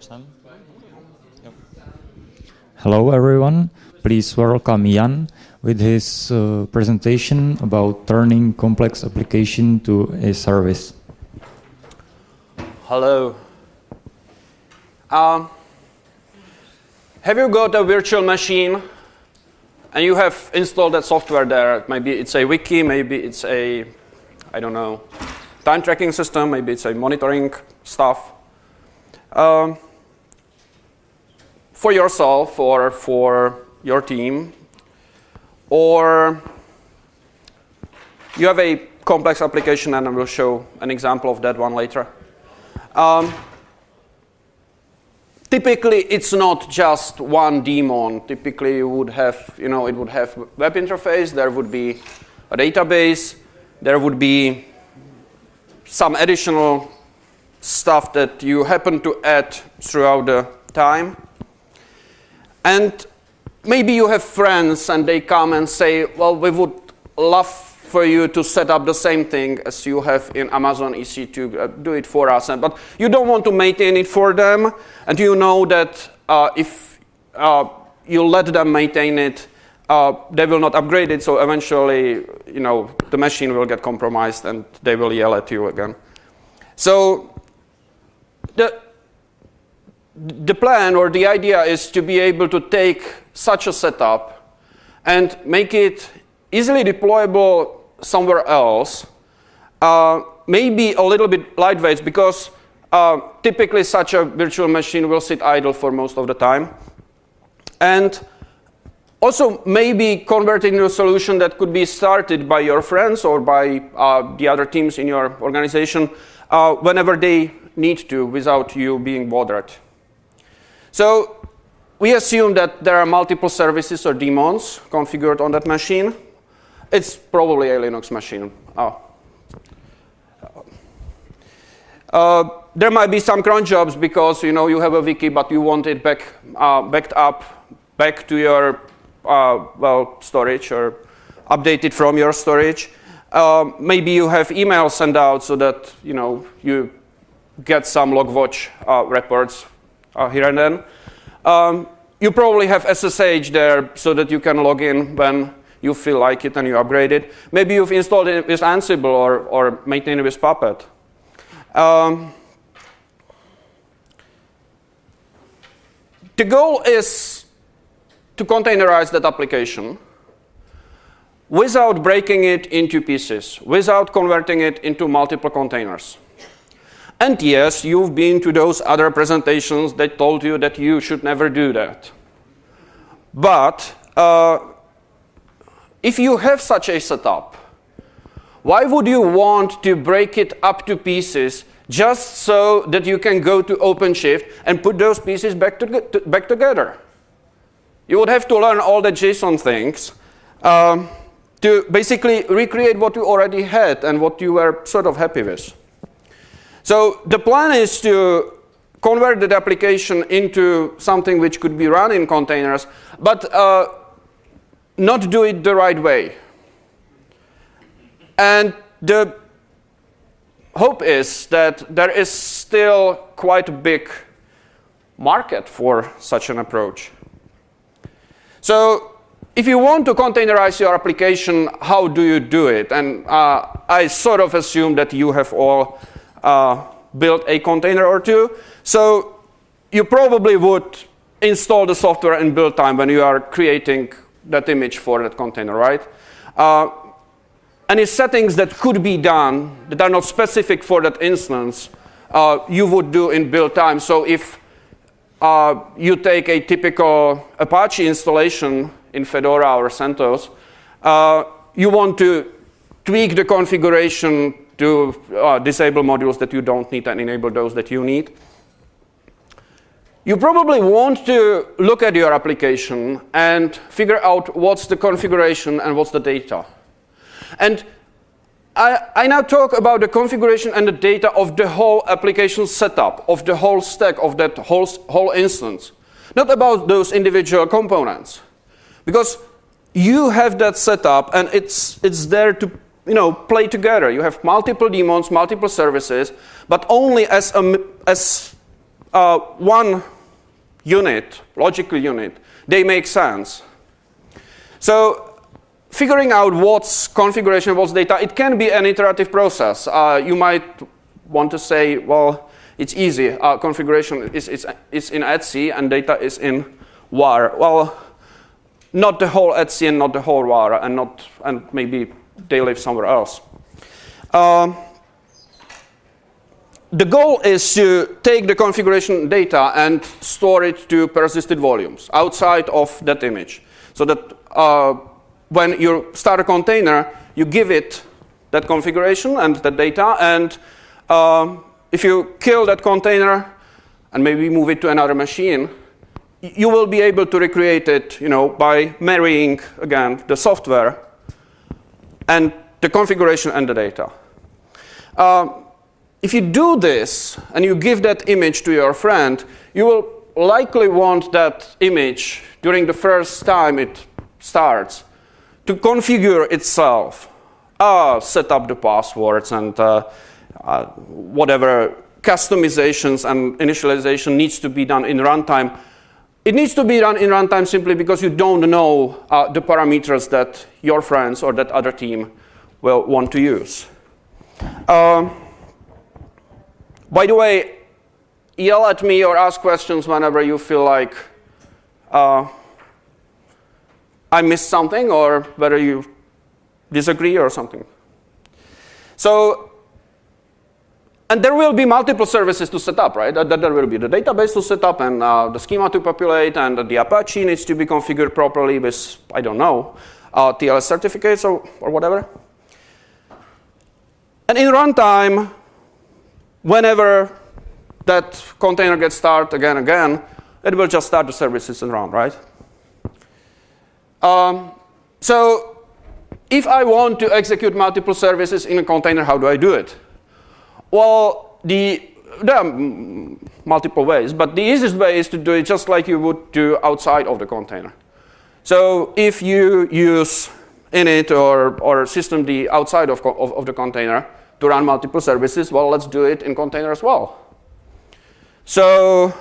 Yep. Hello everyone, please welcome Jan with his presentation about turning complex application to a service. Hello. Have you got a virtual machine and you have installed that software there? Maybe it's a wiki, maybe it's a, I don't know, time tracking system, maybe it's a monitoring stuff. For yourself or for your team, or you have a complex application, and I will show an example of that one later. Typically, it's not just one daemon. Typically, you would have, it would have web interface, there would be a database, there would be some additional stuff that you happen to add throughout the time. And maybe you have friends and they come and say, well, we would love for you to set up the same thing as you have in Amazon EC2, do it for us. But you don't want to maintain it for them, and you know that if you let them maintain it, they will not upgrade it, so eventually, the machine will get compromised and they will yell at you again. So the plan or the idea is to be able to take such a setup and make it easily deployable somewhere else, maybe a little bit lightweight, because typically such a virtual machine will sit idle for most of the time. And also maybe converting to a solution that could be started by your friends or by the other teams in your organization whenever they need to, without you being bothered. So we assume that there are multiple services or daemons configured on that machine. It's probably a Linux machine. There might be some cron jobs because you have a wiki, but you want it backed up back to your storage or updated from your storage. Maybe you have emails sent out so that you get some logwatch reports here and then. You probably have SSH there so that you can log in when you feel like it and you upgrade it. Maybe you've installed it with Ansible or maintained it with Puppet. The goal is to containerize that application without breaking it into pieces, without converting it into multiple containers. And yes, you've been to those other presentations that told you that you should never do that. But if you have such a setup, why would you want to break it up to pieces just so that you can go to OpenShift and put those pieces back together? You would have to learn all the JSON things to basically recreate what you already had and what you were sort of happy with. So the plan is to convert that application into something which could be run in containers, but not do it the right way. And the hope is that there is still quite a big market for such an approach. So if you want to containerize your application, how do you do it? And I sort of assume that you have all built a container or two. So you probably would install the software in build time when you are creating that image for that container, right? Any settings that could be done that are not specific for that instance, you would do in build time. So if you take a typical Apache installation in Fedora or CentOS, you want to tweak the configuration to disable modules that you don't need and enable those that you need. You probably want to look at your application and figure out what's the configuration and what's the data. And I now talk about the configuration and the data of the whole application setup, of the whole stack, of that whole instance, not about those individual components. Because you have that setup and it's there to play together. You have multiple daemons, multiple services, but only as one unit, logical unit, they make sense. So figuring out what's configuration, what's data, it can be an iterative process. You might want to say, well, it's easy. Configuration is in etc and data is in var. Well, not the whole etc and not the whole var, and maybe they live somewhere else. The goal is to take the configuration data and store it to persisted volumes outside of that image. So that when you start a container, you give it that configuration and that data, and if you kill that container and maybe move it to another machine, you will be able to recreate it, by marrying again the software and the configuration and the data. If you do this and you give that image to your friend, you will likely want that image during the first time it starts to configure itself, set up the passwords and whatever customizations and initialization needs to be done in runtime. It needs to be done in runtime simply because you don't know the parameters that your friends or that other team will want to use. By the way, yell at me or ask questions whenever you feel like I missed something or whether you disagree or something. So, and there will be multiple services to set up, right? There will be the database to set up and the schema to populate, and the Apache needs to be configured properly with, I don't know, TLS certificates or whatever. And in runtime, whenever that container gets started again, it will just start the services and run, right? So if I want to execute multiple services in a container, how do I do it? Well, there are multiple ways, but the easiest way is to do it just like you would do outside of the container. So if you use init or systemd outside of the container to run multiple services, well, let's do it in container as well. So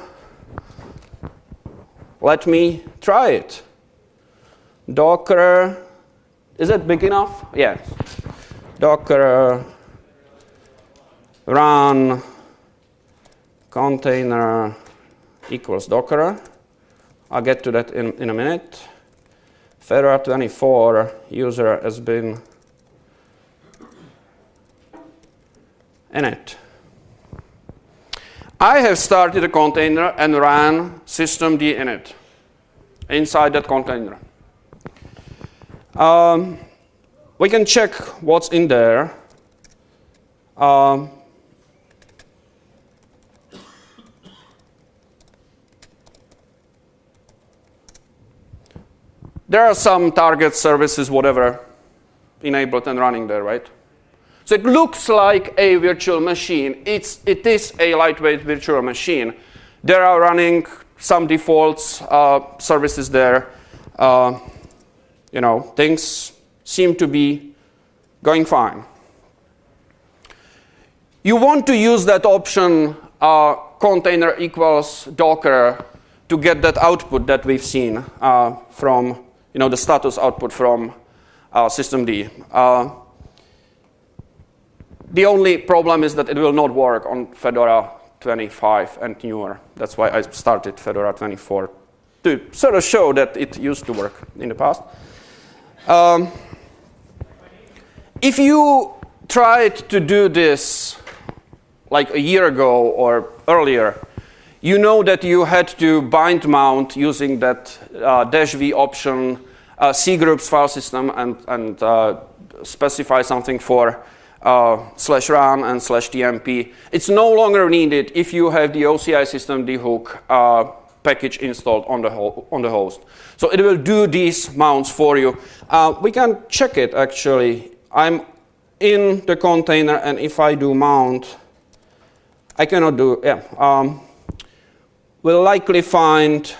let me try it. Docker, is it big enough? Yes. Docker run container equals Docker. I'll get to that in a minute. Fedora 24 user has been init. I have started a container and ran systemd init inside that container. We can check what's in there. There are some target services, whatever, enabled and running there, right? So it looks like a virtual machine. It is a lightweight virtual machine. There are running some defaults, services there. Things seem to be going fine. You want to use that option, container equals Docker, to get that output that we've seen from, the status output from systemd. The only problem is that it will not work on Fedora 25 and newer. That's why I started Fedora 24, to sort of show that it used to work in the past. If you tried to do this like a year ago or earlier, you know that you had to bind mount using that -v option, cgroups file system, and specify something for /run and /tmp. It's no longer needed if you have the OCI systemd hook package installed on the host. So it will do these mounts for you. We can check it actually. I'm in the container, and if I do mount, I cannot do, we'll likely find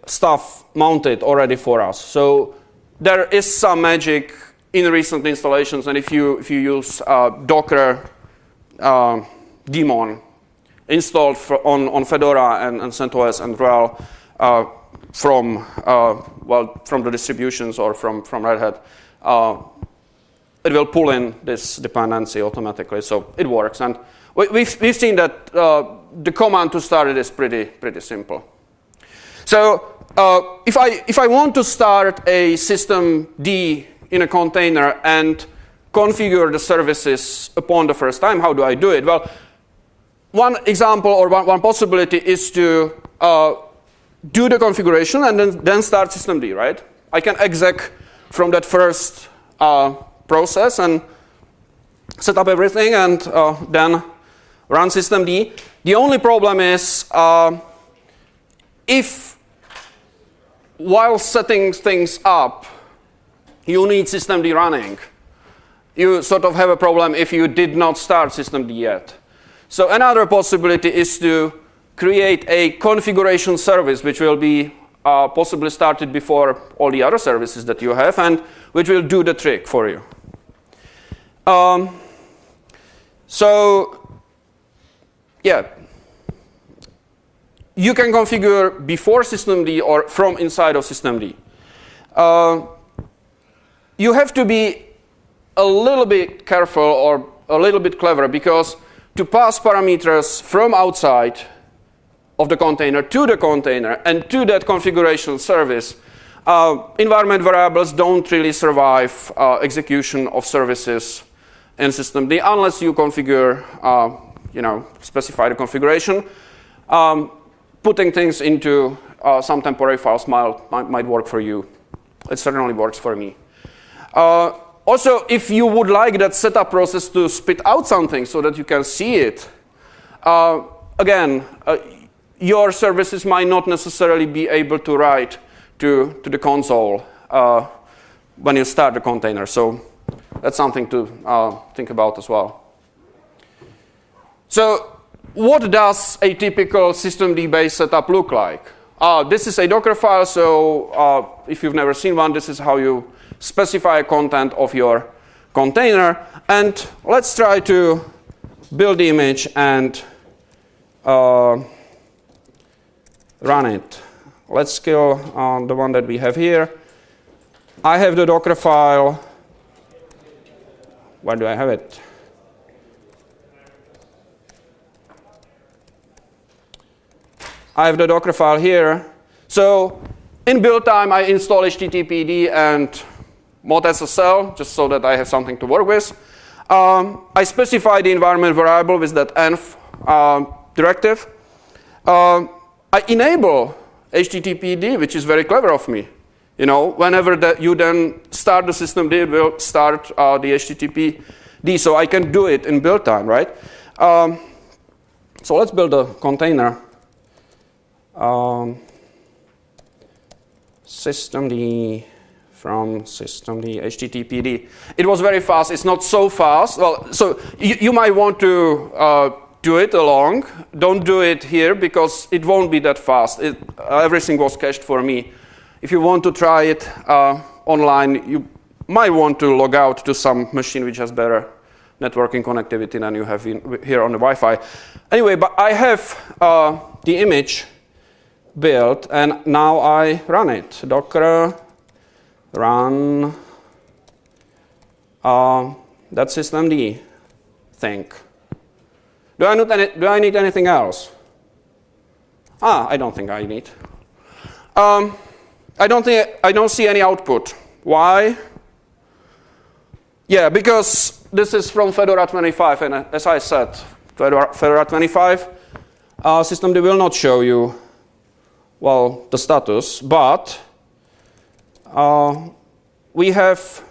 stuff mounted already for us. So there is some magic in recent installations, and if you use Docker daemon installed on Fedora and CentOS and RHEL from the distributions or from Red Hat, it will pull in this dependency automatically. So it works, and we've seen that the command to start it is pretty simple. So if I want to start a systemd in a container and configure the services upon the first time, how do I do it? Well, one example or one possibility is to do the configuration and then start systemd, right? I can exec from that first process and set up everything and then run systemd. The only problem is if while setting things up, you need systemd running, you sort of have a problem if you did not start systemd yet. So another possibility is to create a configuration service which will be possibly started before all the other services that you have and which will do the trick for you. So yeah, you can configure before systemd or from inside of systemd. You have to be a little bit careful or a little bit clever, because to pass parameters from outside of the container to the container and to that configuration service, environment variables don't really survive execution of services in systemd unless you configure, specify the configuration. Putting things into some temporary files might work for you. It certainly works for me. Also, if you would like that setup process to spit out something so that you can see it, again, your services might not necessarily be able to write to the console when you start the container. So that's something to think about as well. So what does a typical systemd-based setup look like? This is a Docker file, so if you've never seen one, this is how you specify content of your container. And let's try to build the image and run it. Let's kill the one that we have here. I have the Docker file. Where do I have it? I have the Docker file here. So in build time, I install HTTPD and mod SSL, just so that I have something to work with. I specify the environment variable with that env directive. I enable HTTPD, which is very clever of me. Whenever you then start the systemd, it will start the HTTPD, so I can do it in build time, right? So let's build a container. Systemd from systemd HTTPD. It was very fast. It's not so fast. Well, so you might want to do it along. Don't do it here because it won't be that fast. Everything was cached for me. If you want to try it online, you might want to log out to some machine which has better networking connectivity than you have here on the Wi-Fi. Anyway, but I have the image built, and now I run it. Docker run that systemd thing. Do I need anything else? I don't think I need. I don't see any output. Why? Yeah, because this is from Fedora 25, and as I said, Fedora 25 systemd will not show you, well, the status, but we have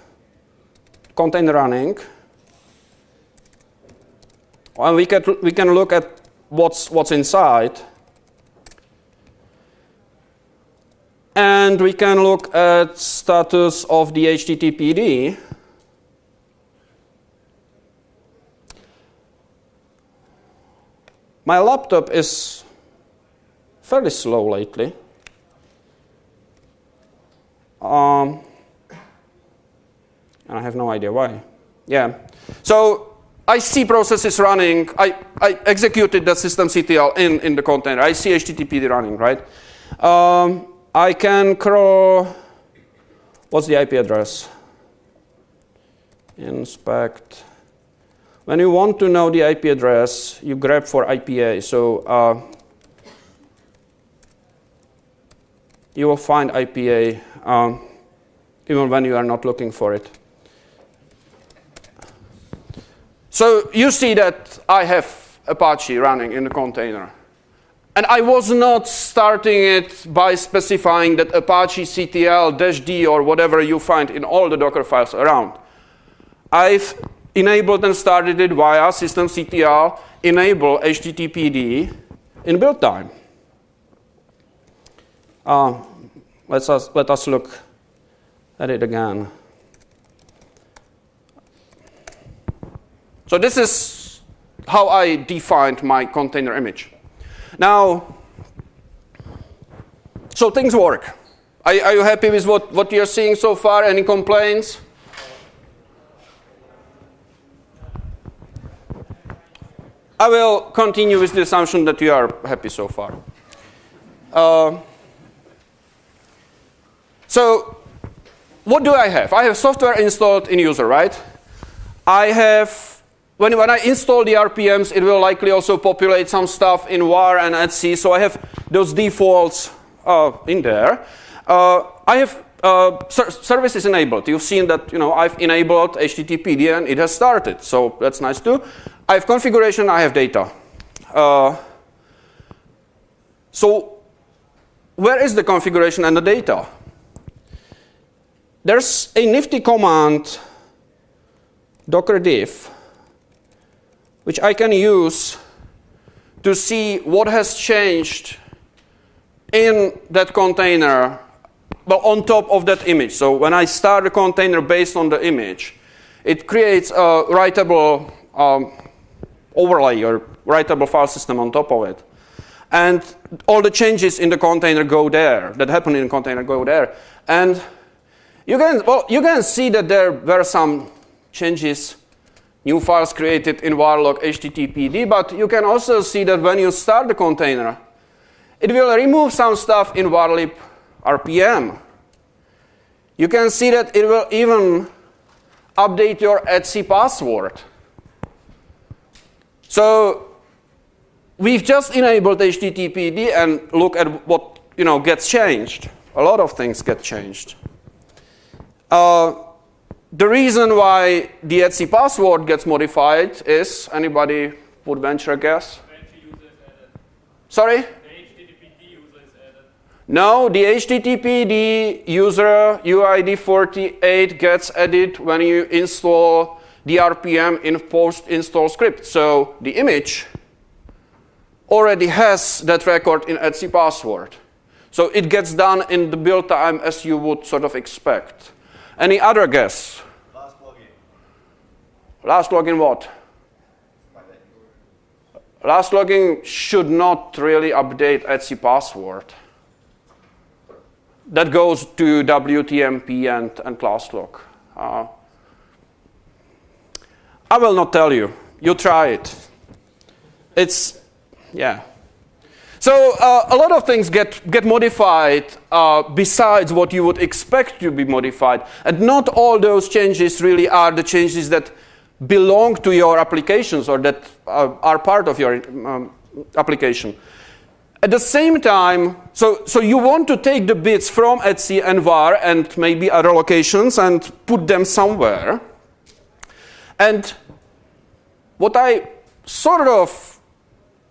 container running, and we can look at what's inside, and we can look at status of the HTTPD. My laptop is fairly slow lately. And I have no idea why. Yeah. So I see processes running. I executed the systemctl in the container. I see HTTPD running, right? I can crawl. What's the IP address? Inspect. When you want to know the IP address, you grab for IPA. So you will find IPA even when you are not looking for it. So you see that I have Apache running in the container. And I was not starting it by specifying that Apache CTL-D or whatever you find in all the Docker files around. I've enabled and started it via systemctl enable HTTPD in build time. Let us look at it again. So this is how I defined my container image. Now, so things work. Are you happy with what you're seeing so far? Any complaints? I will continue with the assumption that you are happy so far. So what do I have? I have software installed in user, right? I have, when I install the RPMs, it will likely also populate some stuff in var and etc. So I have those defaults in there. I have services enabled. You've seen that I've enabled HTTPD and it has started. So that's nice too. I have configuration, I have data. So where is the configuration and the data? There's a nifty command, docker diff, which I can use to see what has changed in that container, but on top of that image. So when I start a container based on the image, it creates a writable overlay or writable file system on top of it. And all the changes in the container go there, that happen in the container go there. And you can see that there were some changes, new files created in varlog HTTPD, but you can also see that when you start the container, it will remove some stuff in varlib RPM. You can see that it will even update your etc password. So we've just enabled HTTPD and look at what gets changed. A lot of things get changed. The reason why the etc password gets modified is, anybody would venture a guess? Sorry? No, the HTTPD user UID 48 gets added when you install the RPM in post-install script. So the image already has that record in etc password. So it gets done in the build time as you would sort of expect. Any other guess? Last login. Last login what? Last login should not really update etc password. That goes to WTMP and class lock. I will not tell you. You try it. It's, yeah. So a lot of things get modified besides what you would expect to be modified. And not all those changes really are the changes that belong to your applications or that are part of your application. At the same time, so you want to take the bits from etc and var and maybe other locations and put them somewhere. And what I sort of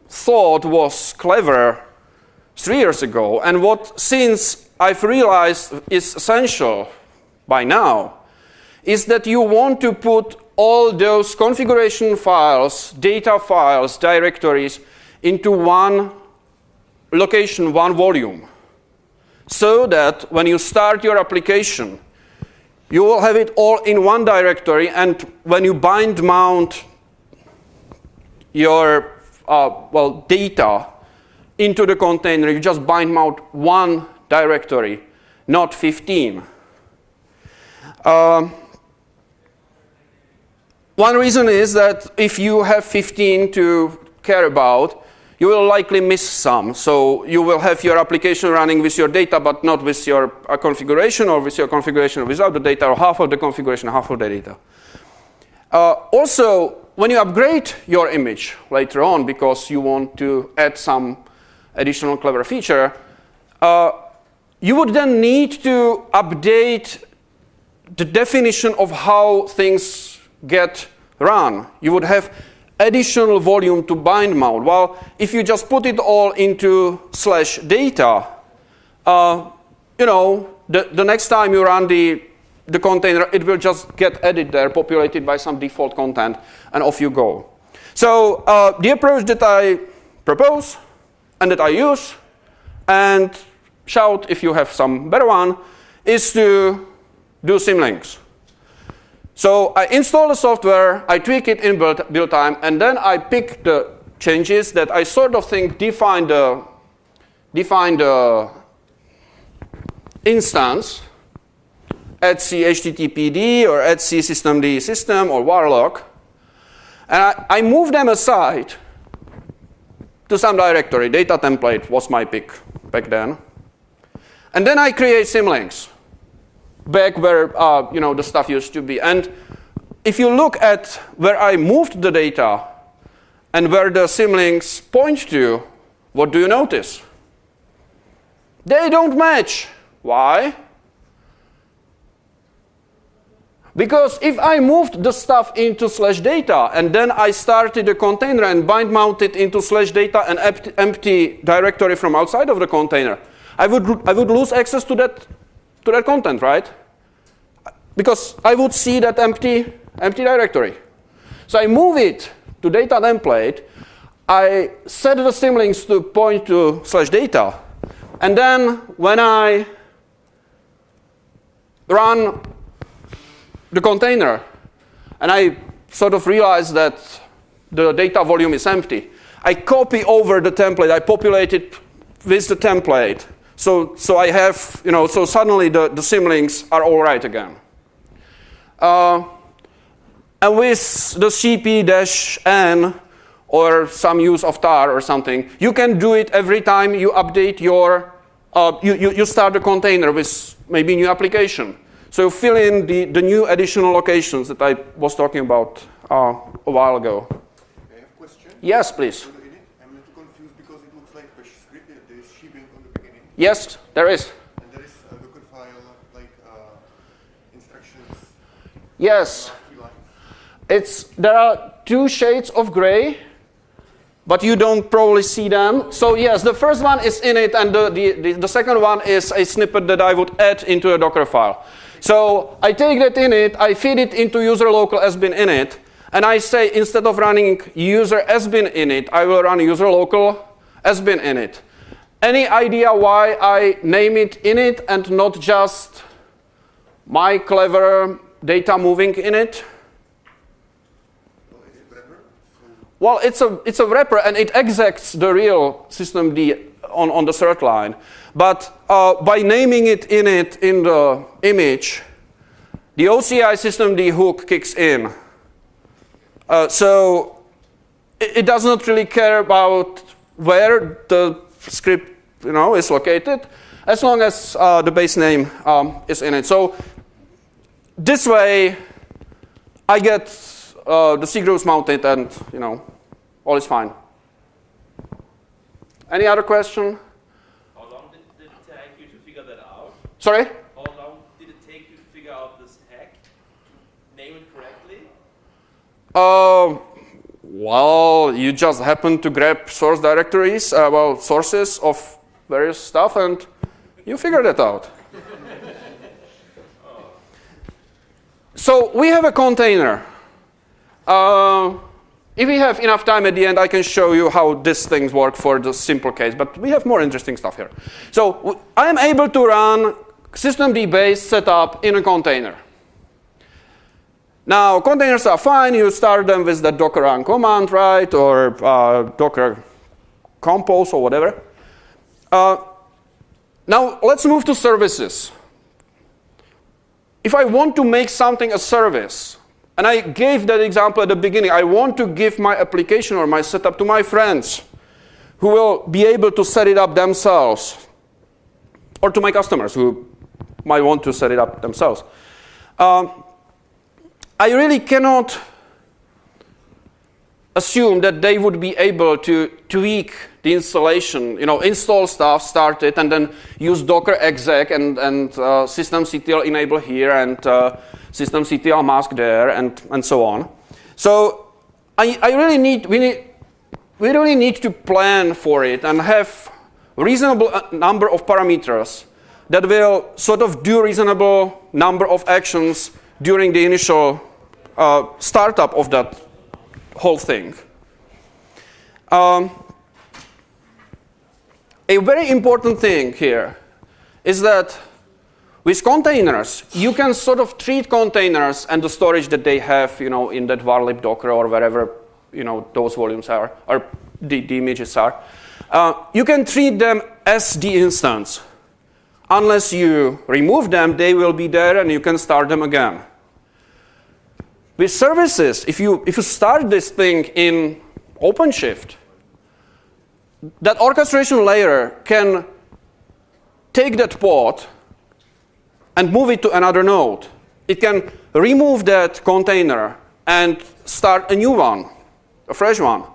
thought was clever 3 years ago, and what since I've realized is essential by now, is that you want to put all those configuration files, data files, directories into one location, one volume, so that when you start your application, you will have it all in one directory, and when you bind mount your data into the container, you just bind mount one directory, not 15. One reason is that if you have 15 to care about, you will likely miss some. So you will have your application running with your data, but not with your configuration, or with your configuration without the data, or half of the configuration, half of the data. Also, when you upgrade your image later on because you want to add some additional clever feature, you would then need to update the definition of how things get run. You would have additional volume to bind mount. Well, if you just put it all into /data, the next time you run the container, it will just get added there, populated by some default content, and off you go. So the approach that I propose and that I use, and shout if you have some better one, is to do symlinks. So I install the software, I tweak it in build time, and then I pick the changes that I sort of think define the instance, etc HTTPD or etc systemd system or warlock, and I move them aside to some directory. Data template was my pick back then. And then I create symlinks back where the stuff used to be. And if you look at where I moved the data and where the symlinks point to, what do you notice? They don't match. Why? Because if I moved the stuff into /data and then I started a container and bind mounted into /data an empty directory from outside of the container, I would lose access to that content, right? Because I would see that empty directory. So I move it to data template. I set the symlinks to point to /data, and then when I run the container and I sort of realize that the data volume is empty, I copy over the template. I populate it with the template. So I have, so suddenly the symlinks are all right again. And with the cp-n or some use of tar or something, you can do it every time you update your, you start a container with maybe new application. So you fill in the new additional locations that I was talking about a while ago. I have a question. Yes, please. I'm a little confused because it looks like bash script. There is shipping on the beginning. Yes, there is. And there is a Docker file, like instructions. Yes. There are two shades of gray, but you don't probably see them. So yes, the first one is init, and the second one is a snippet that I would add into a Docker file. So I take that init, I feed it into user local sbin init, and I say instead of running user sbin init, I will run user local sbin init. Any idea why I name it init and not just my clever data moving init? Well, it's a wrapper, and it executes the real systemd on the third line. But by naming it init in the image, the OCI systemd hook kicks in. So it does not really care about where the script is located, as long as the base name is in it. So this way, I get the C grooves mounted, and all is fine. Any other question? How long did it take you to figure that out? Sorry? How long did it take you to figure out this hack, to name it correctly? Well, you just happen to grab source directories, sources of various stuff, and you figured it out. So we have a container. If we have enough time at the end, I can show you how these things work for the simple case, but we have more interesting stuff here. So I am able to run systemd-based setup in a container. Now, containers are fine. You start them with the docker run command, right, or docker compose or whatever. Now, let's move to services. If I want to make something a service, And I gave that example at the beginning. I want to give my application or my setup to my friends who will be able to set it up themselves, or to my customers who might want to set it up themselves. I really cannot assume that they would be able to tweak the installation, install stuff, start it, and then use Docker exec and systemctl enable here and systemctl mask there and so on. So we really need to plan for it and have reasonable number of parameters that will sort of do reasonable number of actions during the initial startup of that whole thing. A very important thing here is that with containers, you can sort of treat containers and the storage that they have, in that varlib Docker or wherever, those volumes are, or the images are. You can treat them as the instance. Unless you remove them, they will be there and you can start them again. With services, if you start this thing in OpenShift, that orchestration layer can take that pod and move it to another node. It can remove that container and start a new one, a fresh one.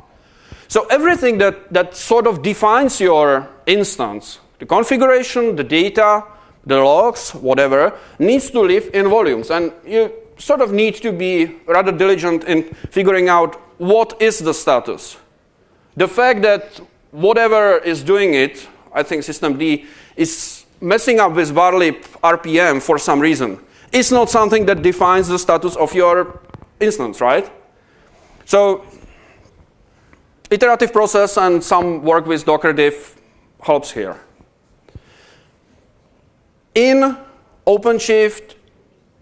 So everything that sort of defines your instance, the configuration, the data, the logs, whatever, needs to live in volumes. And you sort of need to be rather diligent in figuring out what is the status. The fact that whatever is doing it, I think systemd, is messing up with varlib RPM for some reason, is not something that defines the status of your instance, right? So iterative process and some work with Docker diff helps here. In OpenShift,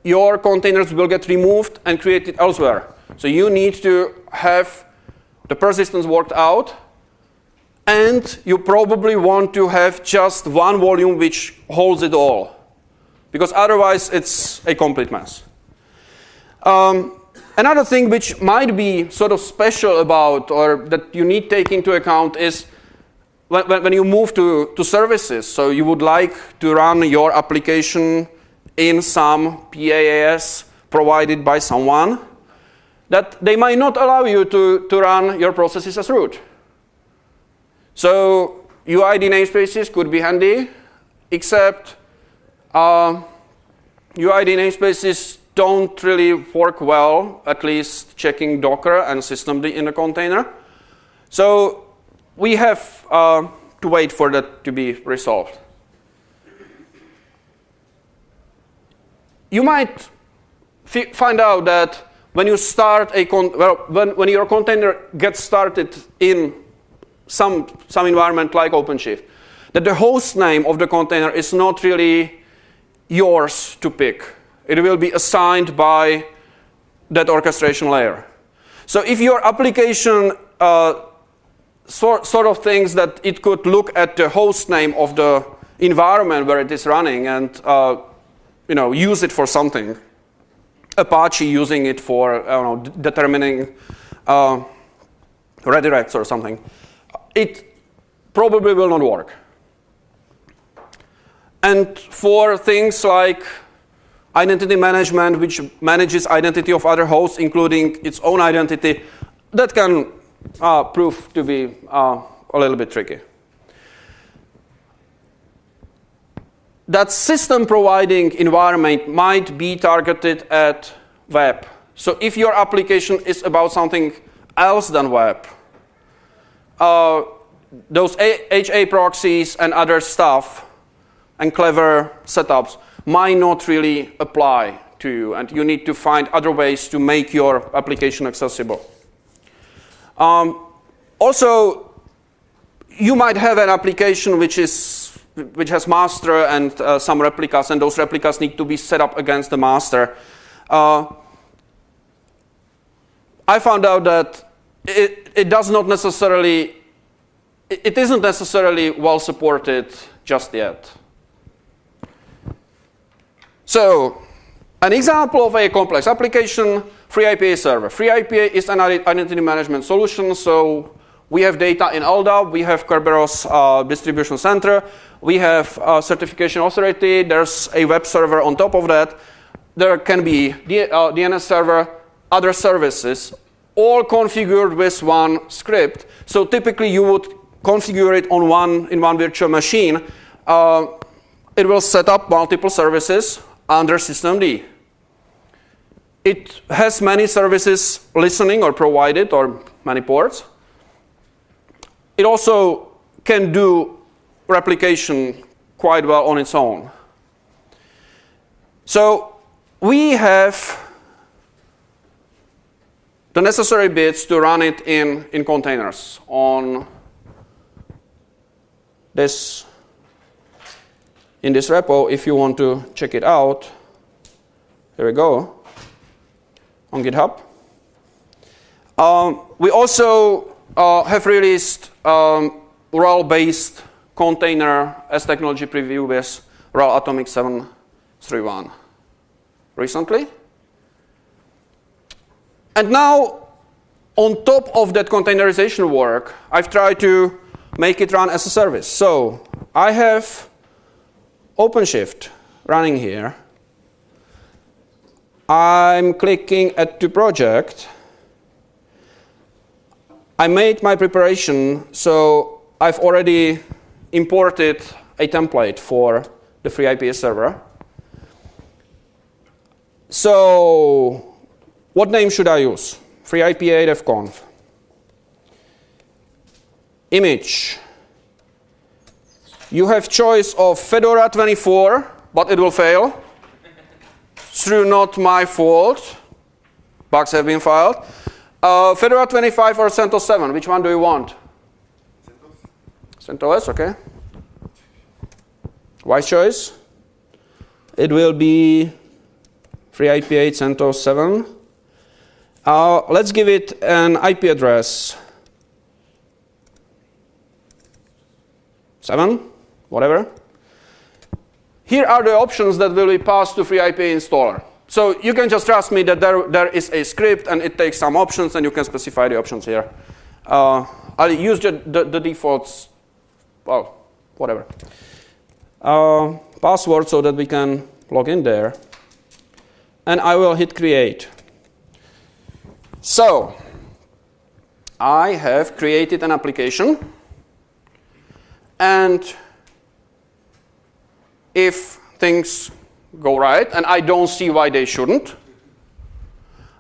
your containers will get removed and created elsewhere. So you need to have the persistence worked out, and you probably want to have just one volume which holds it all, because otherwise it's a complete mess. Another thing which might be sort of special about, or that you need to take into account, is when you move to services. So you would like to run your application in some IPAaaS provided by someone, that they might not allow you to run your processes as root. So UID namespaces could be handy, except UID namespaces don't really work well, at least checking Docker and systemd in a container. So we have to wait for that to be resolved. You might find out that when you start when your container gets started in some environment like OpenShift, that the host name of the container is not really yours to pick. It will be assigned by that orchestration layer. So if your application sort of thinks that it could look at the host name of the environment where it is running and use it for something, Apache using it for determining redirects or something, it probably will not work. And for things like identity management, which manages identity of other hosts, including its own identity, that can prove to be a little bit tricky. That system providing environment might be targeted at web. So if your application is about something else than web, those HA proxies and other stuff and clever setups might not really apply to you, and you need to find other ways to make your application accessible. Also, you might have an application which has master and some replicas, and those replicas need to be set up against the master. I found out that it isn't necessarily well supported just yet. So, an example of a complex application free IPA server. Free IPA is an identity management solution, so we have data in LDAP, we have Kerberos distribution center, we have certification authority, there's a web server on top of that, there can be DNS server, other services, all configured with one script. So typically you would configure it in one virtual machine. It will set up multiple services under systemd. It has many services listening or provided, or many ports. It also can do replication quite well on its own. So we have the necessary bits to run it in containers on this, in this repo. If you want to check it out, here we go, on GitHub. We also have released RHEL-based container as technology preview with RHEL Atomic 7.3.1 recently. And now, on top of that containerization work, I've tried to make it run as a service. So I have OpenShift running here. I'm clicking Add to Project. I made my preparation, so I've already imported a template for the free IPA server. So what name should I use? Free IPA DevConf. Image. You have choice of Fedora 24, but it will fail. Through not my fault. Bugs have been filed. Fedora 25 or CentOS 7, which one do you want? CentOS, okay. Wise choice. It will be free IPA CentOS 7. Let's give it an IP address. 7, whatever. Here are the options that will be passed to free IPA installer. So you can just trust me that there is a script and it takes some options and you can specify the options here. I'll use the defaults, well, whatever. Password so that we can log in there. And I will hit create. So I have created an application. And if things go right, and I don't see why they shouldn't,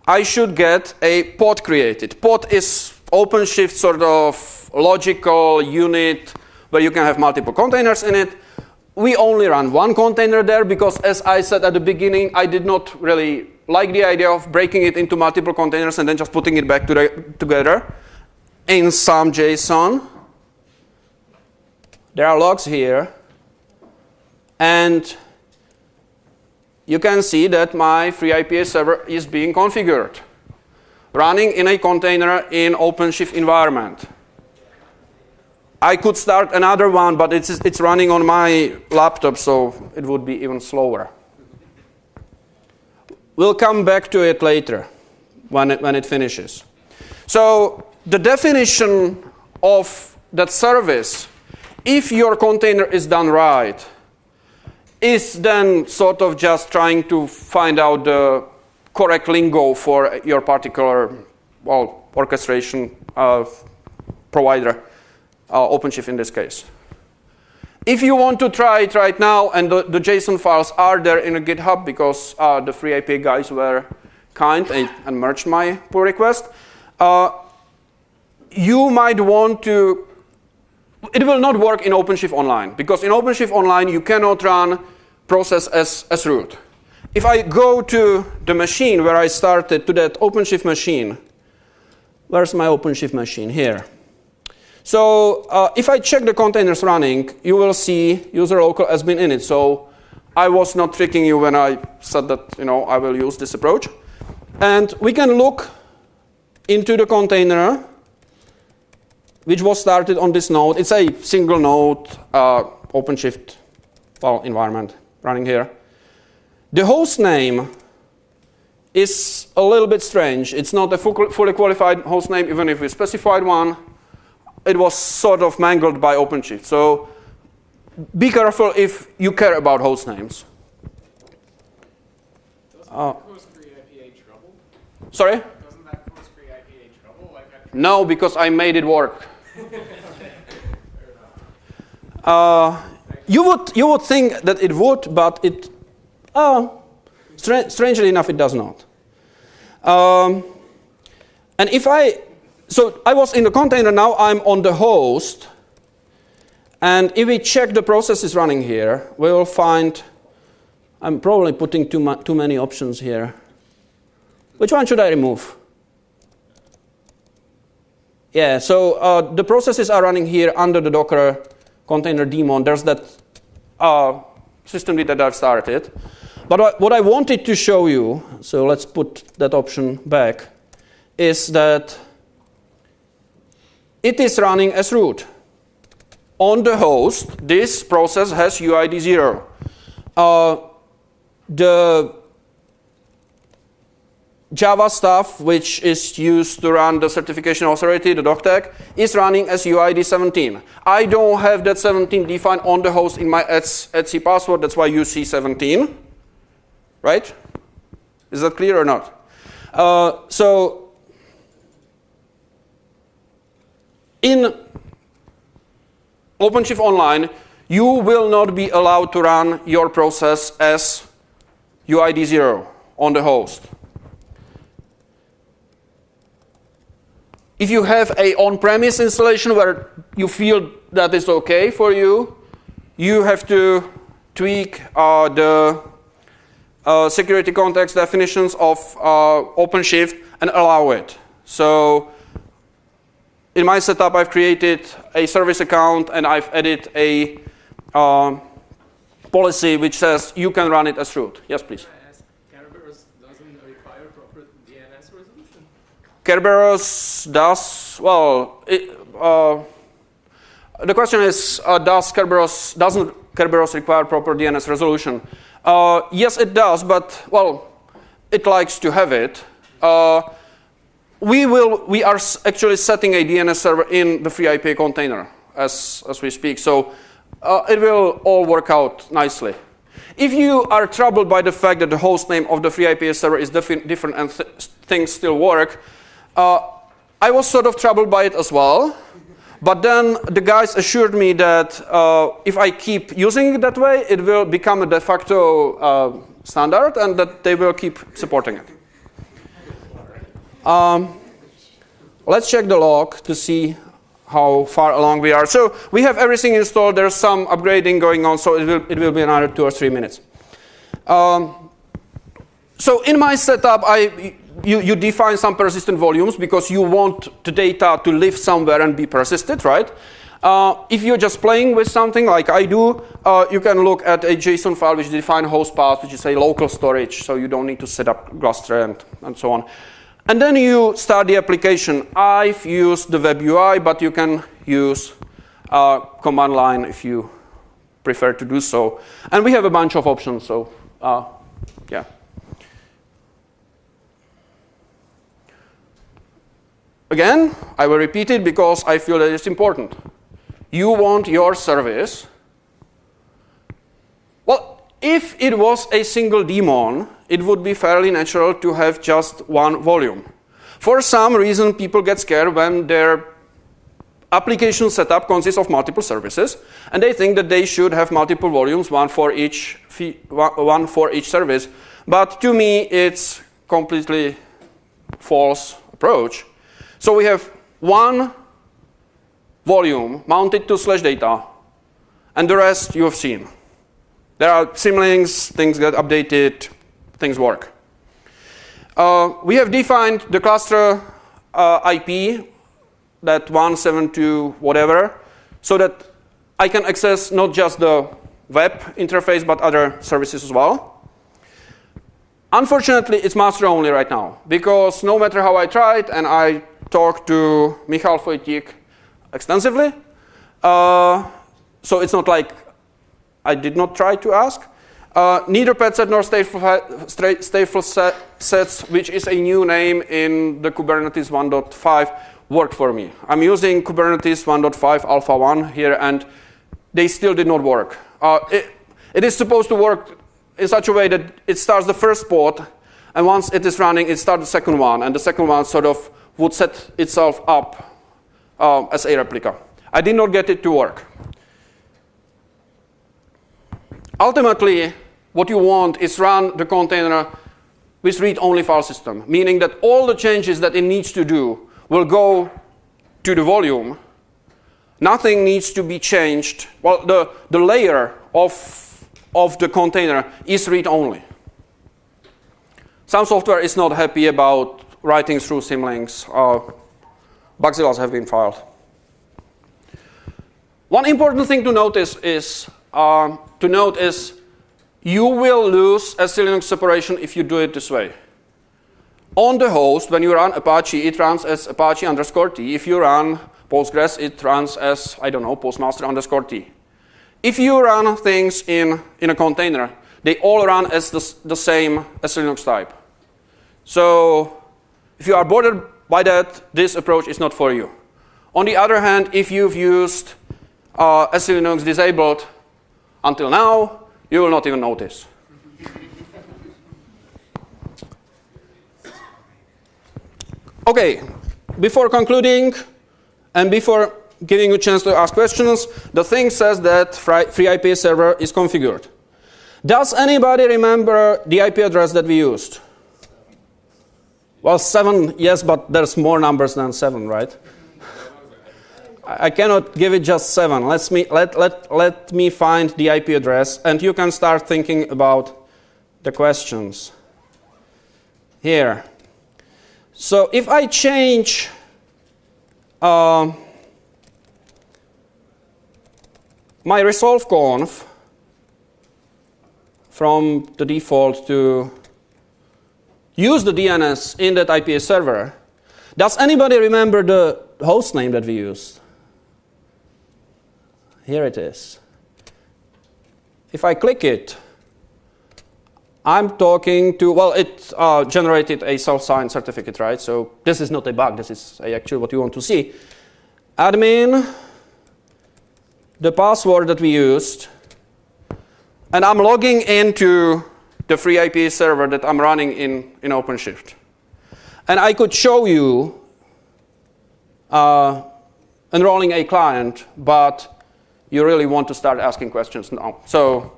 I should get a pod created. Pod is OpenShift sort of logical unit where you can have multiple containers in it. We only run one container there because, as I said at the beginning, I did not really like the idea of breaking it into multiple containers and then just putting it back together in some JSON. There are logs here. And you can see that my free IPA server is being configured, running in a container in OpenShift environment. I could start another one, but it's running on my laptop, so it would be even slower. We'll come back to it later when it finishes. So the definition of that service, if your container is done right, is then sort of just trying to find out the correct lingo for your particular, well, orchestration provider, OpenShift in this case. If you want to try it right now, and the JSON files are there in a GitHub because the free IPA guys were kind and merged my pull request, you might want to. It will not work in OpenShift Online, because in OpenShift Online you cannot run process as root. If I go to the machine where I started, to that OpenShift machine, where's my OpenShift machine? Here. So if I check the containers running, you will see user local has been in it. So I was not tricking you when I said that I will use this approach. And we can look into the container which was started on this node. It's a single node OpenShift environment running here. The host name is a little bit strange. It's not a fully qualified host name, even if we specified one. It was sort of mangled by OpenShift. So be careful if you care about host names. Doesn't that cause free IPA trouble? Sorry? Doesn't that cause free IPA trouble? Like No, because I made it work. You would think that it would, but it strangely enough, it does not. And so I was in the container, now I'm on the host. And if we check the processes running here, we will find, I'm probably putting too many options here. Which one should I remove? Yeah, so the processes are running here under the Docker container daemon. There's that systemd that I've started. But what I wanted to show you, so let's put that option back, is that it is running as root. On the host, this process has UID 0. The Java stuff, which is used to run the certification authority, the doctag, is running as UID 17. I don't have that 17 defined on the host in my etc password. That's why you see 17. Right? Is that clear or not? So in OpenShift Online, you will not be allowed to run your process as UID 0 on the host. If you have an on-premise installation where you feel that is okay for you, you have to tweak the security context definitions of OpenShift and allow it. So in my setup, I've created a service account and I've added a policy which says you can run it as root. Yes, please. Kerberos doesn't require proper DNS resolution. Kerberos does, well, the question is, doesn't Kerberos require proper DNS resolution? Yes, it does, but, well, it likes to have it. We are actually setting a DNS server in the free IPA container as we speak, so it will all work out nicely. If you are troubled by the fact that the host name of the free IPA server is different and things still work, I was sort of troubled by it as well. But then the guys assured me that if I keep using it that way, it will become a de facto standard and that they will keep supporting it. Let's check the log to see how far along we are. So we have everything installed. There's some upgrading going on, so it will be another 2 or 3 minutes. So in my setup, you define some persistent volumes because you want the data to live somewhere and be persisted, right? If you're just playing with something like I do, you can look at a JSON file which defines host path, which is a local storage, so you don't need to set up cluster and so on. And then you start the application. I've used the web UI, but you can use command line if you prefer to do so. And we have a bunch of options, so yeah. Again, I will repeat it because I feel that it's important. You want your service. Well, if it was a single daemon, it would be fairly natural to have just one volume. For some reason, people get scared when their application setup consists of multiple services, and they think that they should have multiple volumes, one for each service. But to me, it's completely false approach. So we have one volume mounted to /data, and the rest you have seen. There are symlinks, things get updated, things work. We have defined the cluster IP, that 172 whatever, so that I can access not just the web interface, but other services as well. Unfortunately, it's master only right now, because no matter how I tried, and I talked to Michal Vojtík extensively, so it's not like I did not try to ask. neither pet set nor stateful sets, which is a new name in the Kubernetes 1.5, worked for me. I'm using Kubernetes 1.5 Alpha 1 here, and they still did not work. It is supposed to work in such a way that it starts the first pod, and once it is running, it starts the second one, and the second one sort of would set itself up as a replica. I did not get it to work. Ultimately, what you want is run the container with read-only file system, meaning that all the changes that it needs to do will go to the volume. Nothing needs to be changed. Well, the layer of the container is read-only. Some software is not happy about writing through symlinks. Bugzillas have been filed. One important thing to notice is you will lose SE-Linux separation if you do it this way. On the host, when you run Apache, it runs as Apache_T. If you run Postgres, it runs as, I don't know, Postmaster_T. If you run things in a container, they all run as the same SE-Linux type. So if you are bothered by that, this approach is not for you. On the other hand, if you've used SE-Linux disabled until now, you will not even notice. Okay, before concluding and before giving you a chance to ask questions, the thing says that FreeIPA server is configured. Does anybody remember the IP address that we used? Well, 7, yes, but there's more numbers than 7, right? I cannot give it just 7. Let me find the IP address, and you can start thinking about the questions. Here. So if I change my resolve_conf from the default to use the DNS in that IPA server, does anybody remember the host name that we used? Here it is. If I click it, I'm talking to, well, it generated a self-signed certificate, right? So this is not a bug. This is actually what you want to see. Admin, the password that we used, and I'm logging into the FreeIPA server that I'm running in OpenShift. And I could show you enrolling a client, but you really want to start asking questions now. So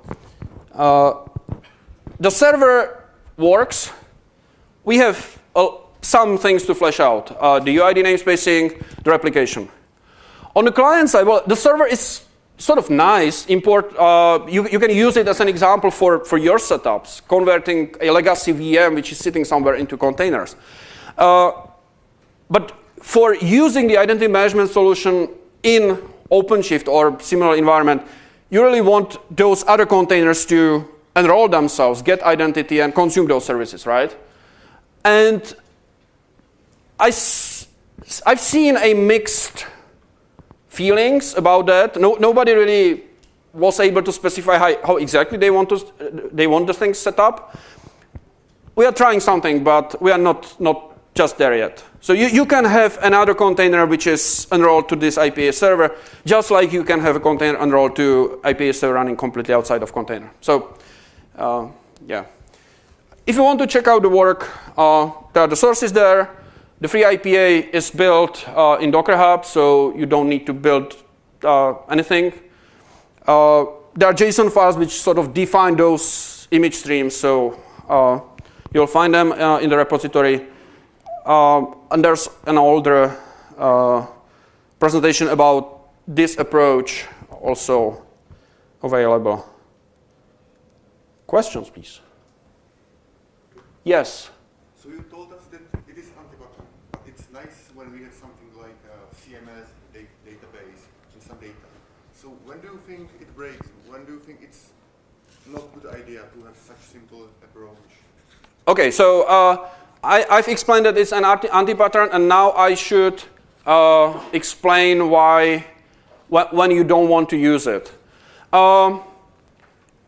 the server works. We have some things to flesh out. The UID namespacing, the replication. On the client side, well, the server is sort of nice. You can use it as an example for your setups, converting a legacy VM which is sitting somewhere into containers. But for using the identity management solution in OpenShift or similar environment, you really want those other containers to enroll themselves, get identity, and consume those services, right? And I've seen a mixed feelings about that. Nobody really was able to specify how exactly they want the things set up. We are trying something, but we are not just there yet. So you can have another container which is enrolled to this IPA server, just like you can have a container enrolled to IPA server running completely outside of container. So yeah. If you want to check out the work, there are the sources there. The FreeIPA is built in Docker Hub, so you don't need to build anything. There are JSON files which sort of define those image streams, so you'll find them in the repository. And there's an older presentation about this approach also available. Questions, please? Yes? So you told us that it is anti-pattern, but it's nice when we have something like a CMS database and some data. So when do you think it breaks? When do you think it's not a good idea to have such simple approach? Okay, so I've explained that it's an anti-pattern, and now I should explain why when you don't want to use it.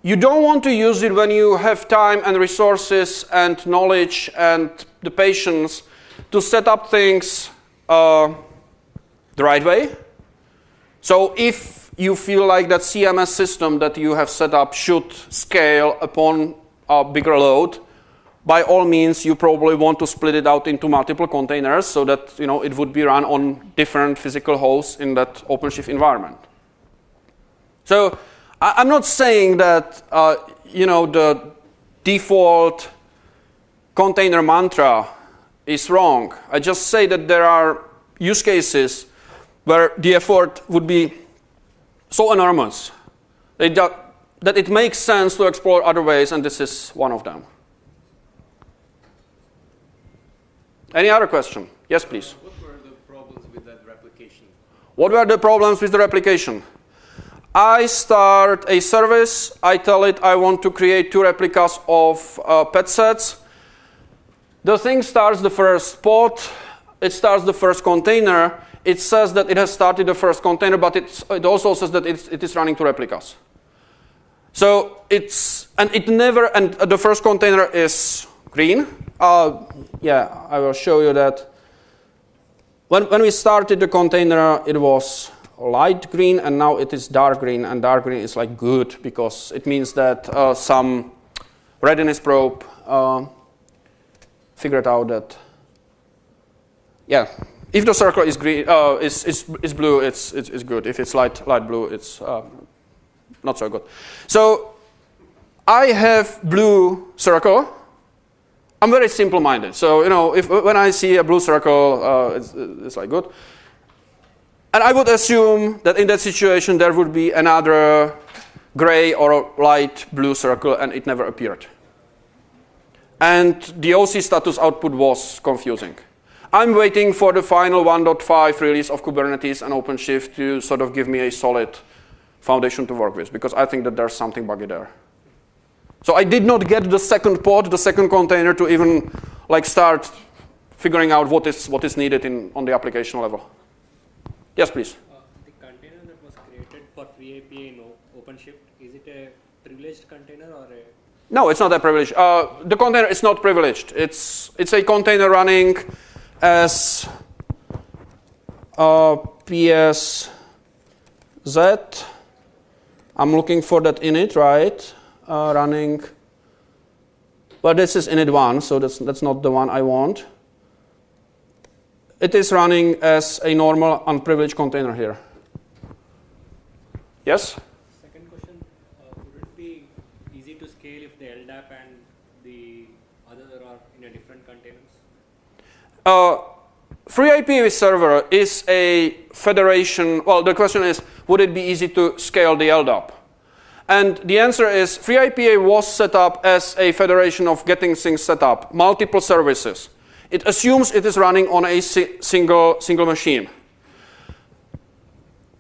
You don't want to use it when you have time and resources and knowledge and the patience to set up things the right way. So if you feel like that CMS system that you have set up should scale upon a bigger load, by all means, you probably want to split it out into multiple containers so that it would be run on different physical hosts in that OpenShift environment. So I'm not saying that the default container mantra is wrong. I just say that there are use cases where the effort would be so enormous that it makes sense to explore other ways, and this is one of them. Any other question? Yes, please. What were the problems with that replication? What were the problems with the replication? I start a service. I tell it I want to create 2 replicas of pet sets. The thing starts the first pod. It starts the first container. It says that it has started the first container, but it also says that it is running 2 replicas. So the first container is green. Yeah, I will show you that. When we started the container, it was light green, and now it is dark green, and dark green is like good because it means that some readiness probe figured out that if the circle is green is blue, it's good. If it's light blue, it's not so good. So I have blue circle. I'm very simple-minded. So when I see a blue circle, it's like good. And I would assume that in that situation there would be another gray or light blue circle, and it never appeared. And the OC status output was confusing. I'm waiting for the final 1.5 release of Kubernetes and OpenShift to sort of give me a solid foundation to work with, because I think that there's something buggy there. So I did not get the second pod, the second container, to even start figuring out what is needed on the application level. Yes, please. The container that was created for free API in OpenShift, is it a privileged container or a? No, it's not a privileged. The container is not privileged. It's a container running as PSZ. I'm looking for that init, right? Running. Well, this is init 1, so that's not the one I want. It is running as a normal unprivileged container here. Yes? Second question, would it be easy to scale if the LDAP and the other are in a different containers? Free API server is a federation. Well, the question is, would it be easy to scale the LDAP? And the answer is, Free IPA was set up as a federation of getting things set up, multiple services. It assumes it is running on a single machine.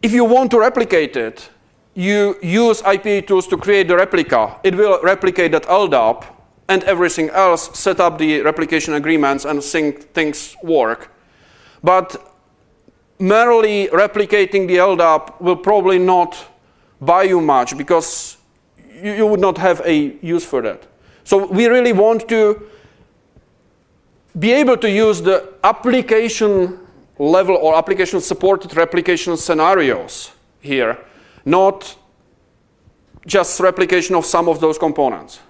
If you want to replicate it, you use IPA tools to create the replica. It will replicate that LDAP and everything else, set up the replication agreements and things work. But merely replicating the LDAP will probably not buy you much, because you would not have a use for that. So we really want to be able to use the application level or application supported replication scenarios here, not just replication of some of those components.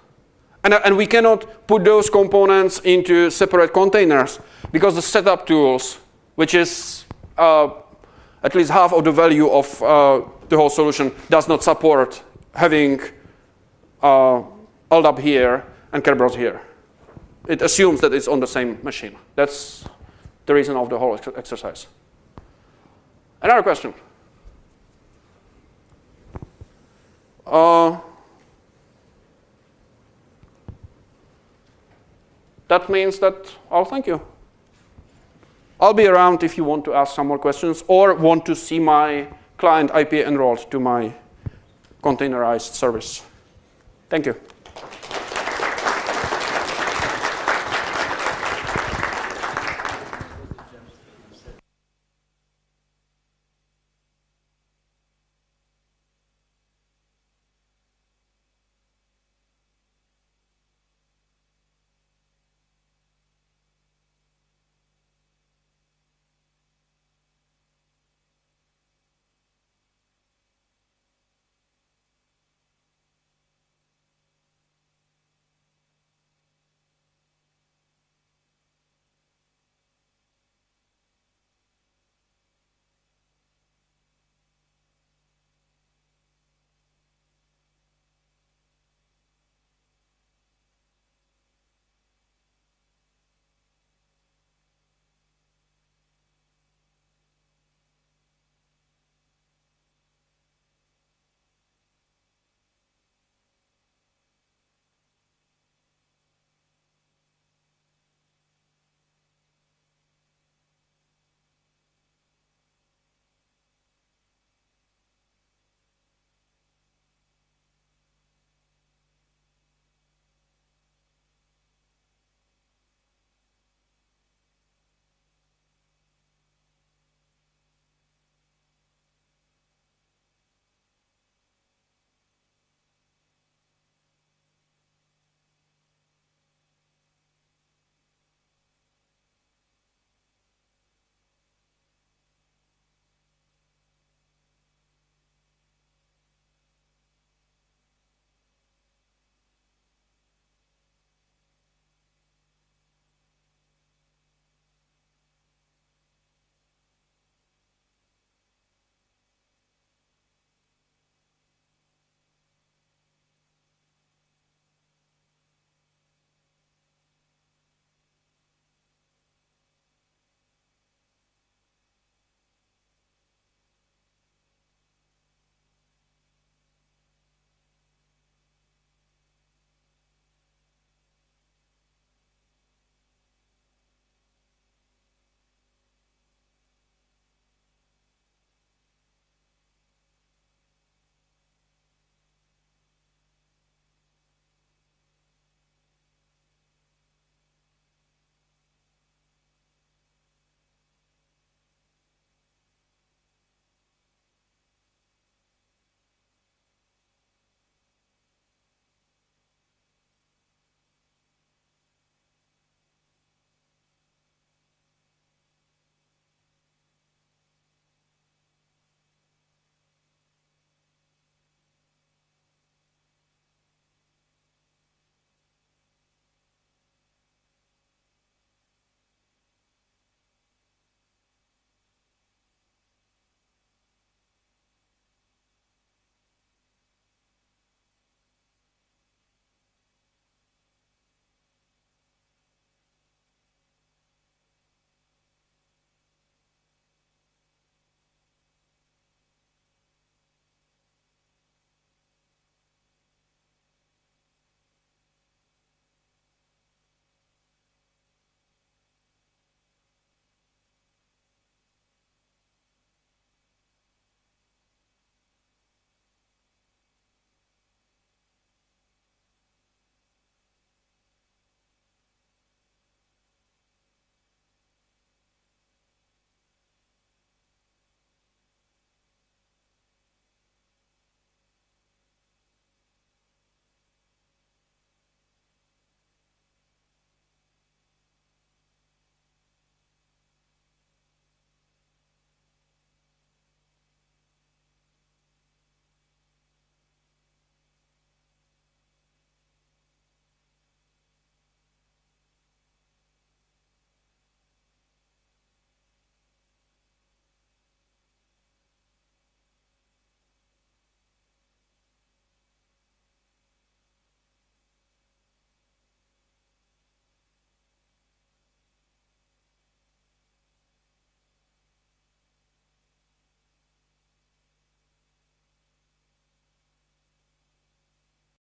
And we cannot put those components into separate containers, because the setup tools, which is at least half of the value of the whole solution, does not support having LDAP here and Kerberos here. It assumes that it's on the same machine. That's the reason of the whole exercise. Another question? That means that I'll thank you. I'll be around if you want to ask some more questions or want to see my client IPA enrolled to my containerized service. Thank you.